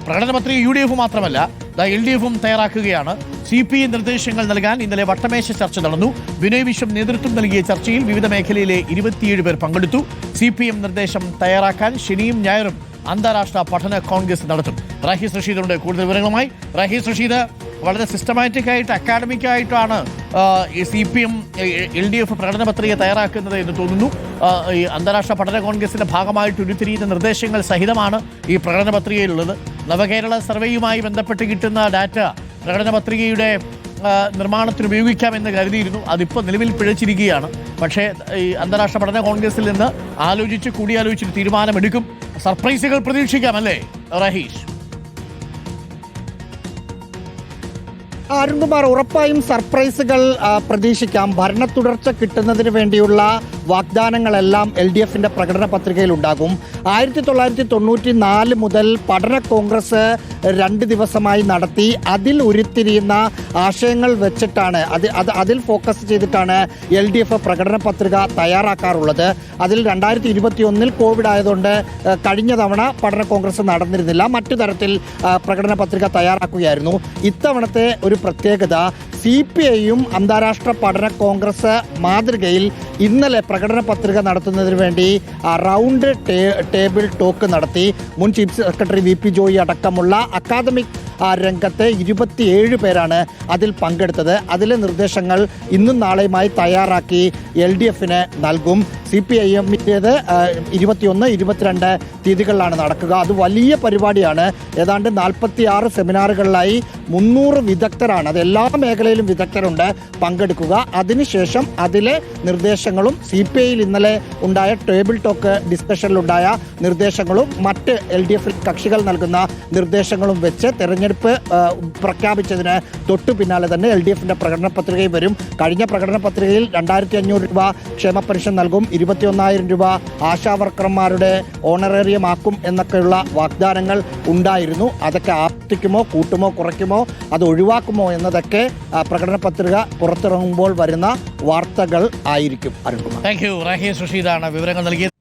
പ്രകടനപത്രിക UDF മാത്രമല്ല LDF തയ്യാറാക്കുകയാണ്. CPI നിർദ്ദേശങ്ങൾ നൽകാൻ ഇന്നലെ വട്ടമേശ ചർച്ച നടന്നു. വിനയ് വിശ്വം നേതൃത്വം നൽകിയ ചർച്ചയിൽ വിവിധ മേഖലയിലെ 27 പേർ പങ്കെടുത്തു. CPM നിർദ്ദേശം തയ്യാറാക്കാൻ ശനിയും ഞായറും അന്താരാഷ്ട്ര പഠന കോൺഗ്രസ് നടത്തും. റഹീസ് റഷീദുണ്ട് കൂടുതൽ വിവരങ്ങളുമായി. റഹീസ് റഷീദ്, വളരെ സിസ്റ്റമാറ്റിക് ആയിട്ട് അക്കാഡമിക് ആയിട്ടാണ് CPM LDF പ്രകടന പത്രിക തയ്യാറാക്കുന്നത് എന്ന് തോന്നുന്നു. ഈ അന്താരാഷ്ട്ര പഠന കോൺഗ്രസിന്റെ ഭാഗമായിട്ട് ഉരുത്തിരിയുന്ന നിർദ്ദേശങ്ങൾ സഹിതമാണ് ഈ പ്രകടന പത്രികയിലുള്ളത്. നവകേരള സർവേയുമായി ബന്ധപ്പെട്ട് കിട്ടുന്ന ഡാറ്റ പ്രകടന പത്രികയുടെ നിർമ്മാണത്തിന് ഉപയോഗിക്കാമെന്ന് കരുതിയിരുന്നു. അതിപ്പോൾ നിലവിൽ പിഴച്ചിരിക്കുകയാണ്. പക്ഷേ ഈ അന്താരാഷ്ട്ര പഠന കോൺഗ്രസിൽ നിന്ന് കൂടിയാലോചിച്ച് തീരുമാനമെടുക്കും. സർപ്രൈസുകൾ പ്രതീക്ഷിക്കാമല്ലേ റഹീഷ്? അരുൺകുമാർ, ഉറപ്പായും സർപ്രൈസുകൾ പ്രതീക്ഷിക്കാം. ഭരണ തുടർച്ച കിട്ടുന്നതിന് വേണ്ടിയുള്ള വാഗ്ദാനങ്ങളെല്ലാം LDFിന്റെ പ്രകടന പത്രികയിൽ ഉണ്ടാകും. 1994 മുതൽ പഠന കോൺഗ്രസ് 2 ദിവസമായി നടത്തി അതിൽ ഉരുത്തിരിയുന്ന ആശയങ്ങൾ വെച്ചിട്ടാണ് അതിൽ ഫോക്കസ് ചെയ്തിട്ടാണ് LDF പ്രകടന പത്രിക തയ്യാറാക്കാറുള്ളത്. അതിൽ 2021 കോവിഡ് ആയതുകൊണ്ട് കഴിഞ്ഞ തവണ പഠന കോൺഗ്രസ് നടന്നിരുന്നില്ല. മറ്റു തരത്തിൽ പ്രകടന പത്രിക തയ്യാറാക്കുകയായിരുന്നു. ഇത്തവണത്തെ ഒരു പ്രത്യേകത, CPIയും അന്താരാഷ്ട്ര പഠന കോൺഗ്രസ് മാതൃകയിൽ ഇന്നലെ പ്രകടന പത്രിക നടത്തുന്നതിന് വേണ്ടി റൗണ്ട് ടേബിൾ ടോക്ക് നടത്തി. മുൻ ചീഫ് സെക്രട്ടറി VP ജോയി അടക്കമുള്ള അക്കാദമിക് രംഗത്തെ 27 പേരാണ് അതിൽ പങ്കെടുത്തത്. അതിലെ നിർദ്ദേശങ്ങൾ ഇന്നും നാളെയുമായി തയ്യാറാക്കി LDFന് നൽകും. CPIഎമ്മിൻ്റേത് 21, 22 തീയതികളിലാണ് നടക്കുക. അത് വലിയ പരിപാടിയാണ്. ഏതാണ്ട് 46 സെമിനാറുകളിലായി 300 വിദഗ്ധരാണ്, അത് എല്ലാ മേഖലയിലും വിദഗ്ധരുണ്ട്, പങ്കെടുക്കുക. അതിനുശേഷം അതിലെ നിർദ്ദേശങ്ങളും CPIയിൽ ഇന്നലെ ഉണ്ടായ ടേബിൾ ടോക്ക് ഡിസ്കഷനിലുണ്ടായ നിർദ്ദേശങ്ങളും മറ്റ് LDF കക്ഷികൾ നൽകുന്ന നിർദ്ദേശങ്ങളും വെച്ച് തെരഞ്ഞെടുപ്പ് പ്രഖ്യാപിച്ചതിന് തൊട്ടു പിന്നാലെ തന്നെ LDFിന്റെ പ്രകടന പത്രികയും വരും. കഴിഞ്ഞ പ്രകടന പത്രികയിൽ 2500 രൂപ ക്ഷേമ പെൻഷൻ നൽകും, 21,000 രൂപ ആശാവർക്കർമാരുടെ ഓണറേറിയം ആക്കും എന്നൊക്കെയുള്ള വാഗ്ദാനങ്ങൾ ഉണ്ടായിരുന്നു. അതൊക്കെ ആവർത്തിക്കുമോ, കൂട്ടുമോ, കുറയ്ക്കുമോ, അത് ഒഴിവാക്കുമോ എന്നതൊക്കെ പ്രകടന പത്രിക പുറത്തിറങ്ങുമ്പോൾ വരുന്ന വാർത്തകൾ ആയിരിക്കും. Arunkumar, thank you. റഹീസ് റഷീദാണ് വിവരങ്ങൾ നൽകിയത്.